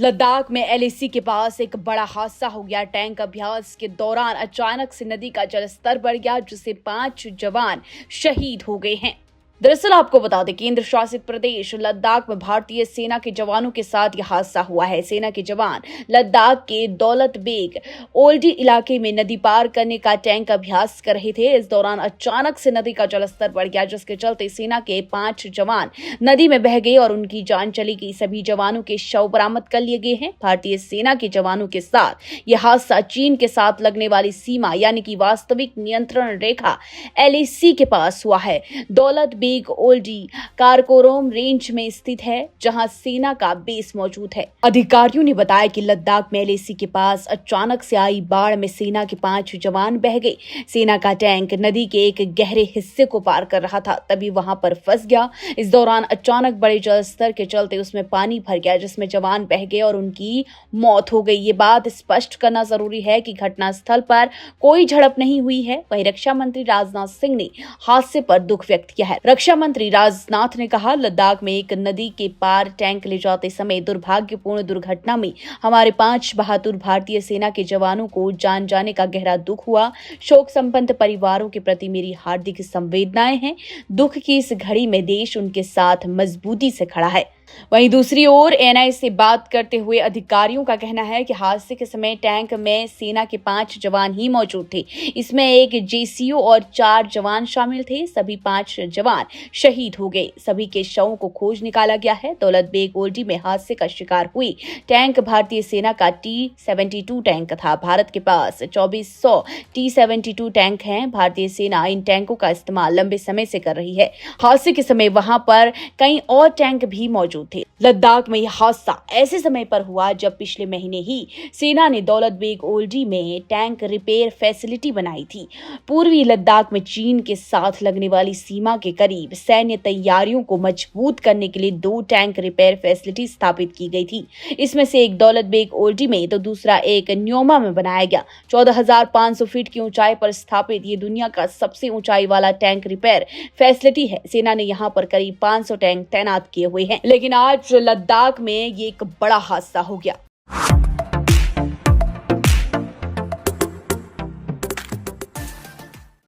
लद्दाख में एलएसी के पास एक बड़ा हादसा हो गया। टैंक अभ्यास के दौरान अचानक से नदी का जलस्तर बढ़ गया, जिससे 5 जवान शहीद हो गए हैं। दरअसल आपको बता दें, केंद्र शासित प्रदेश लद्दाख में भारतीय सेना के जवानों के साथ यह हादसा हुआ है। सेना के जवान लद्दाख के दौलत बेग ओल्डी इलाके में नदी पार करने का टैंक अभ्यास कर रहे थे। इस दौरान अचानक से नदी का जलस्तर बढ़ गया, जिसके चलते सेना के 5 जवान नदी में बह गए और उनकी जान चली गई। सभी जवानों के शव बरामद कर लिए गए हैं। भारतीय सेना के जवानों के साथ यह हादसा चीन के साथ लगने वाली सीमा यानी कि वास्तविक नियंत्रण रेखा एलएसी के पास हुआ है। दौलत बेग ओल्डी कारकोरम रेंज में स्थित है, जहां सेना का बेस मौजूद है। अधिकारियों ने बताया कि लद्दाख में एलएसी के पास अचानक से आई बाढ़ में सेना के 5 जवान बह गए। सेना का टैंक नदी के एक गहरे हिस्से को पार कर रहा था, तभी वहां पर फंस गया। इस दौरान अचानक बड़े जलस्तर के चलते उसमें पानी भर गया, जिसमें जवान बह गए और उनकी मौत हो गई। ये बात स्पष्ट करना जरूरी है कि घटनास्थल पर कोई झड़प नहीं हुई है। वहीं रक्षा मंत्री राजनाथ सिंह ने हादसे पर दुख व्यक्त किया है। रक्षा मंत्री राजनाथ ने कहा, लद्दाख में एक नदी के पार टैंक ले जाते समय दुर्भाग्यपूर्ण दुर्घटना में हमारे 5 बहादुर भारतीय सेना के जवानों को जान जाने का गहरा दुख हुआ। शोक संपन्न परिवारों के प्रति मेरी हार्दिक संवेदनाएं हैं। दुख की इस घड़ी में देश उनके साथ मजबूती से खड़ा है। वहीं दूसरी ओर एएनआई से बात करते हुए अधिकारियों का कहना है कि हादसे के समय टैंक में सेना के 5 जवान ही मौजूद थे। इसमें एक जेसीओ और 4 जवान शामिल थे। सभी 5 जवान शहीद हो गए। सभी के शवों को खोज निकाला गया है। दौलत बेग ओल्डी में हादसे का शिकार हुई टैंक भारतीय सेना का T-72 टैंक था। भारत के पास 2400 T-72 टैंक हैं। भारतीय सेना इन टैंकों का इस्तेमाल लंबे समय से कर रही है। हादसे के समय वहां पर कई और टैंक भी मौजूद थे। लद्दाख में यह हादसा ऐसे समय पर हुआ जब पिछले महीने ही सेना ने दौलत बेग ओल्डी में टैंक रिपेयर फैसिलिटी बनाई थी। पूर्वी लद्दाख में चीन के साथ लगने वाली सीमा के करीब सैन्य तैयारियों को मजबूत करने के लिए 2 टैंक रिपेयर फैसिलिटी स्थापित की गई थी। इसमें से एक दौलत बेग ओल्डी में तो दूसरा एक न्योमा में बनाया गया। 14,500 फीट की ऊंचाई पर स्थापित ये दुनिया का सबसे ऊंचाई वाला टैंक रिपेयर फैसिलिटी है। सेना ने यहाँ पर करीब 500 टैंक तैनात किए हुए हैं। लेकिन आज लद्दाख में ये एक बड़ा हादसा हो गया।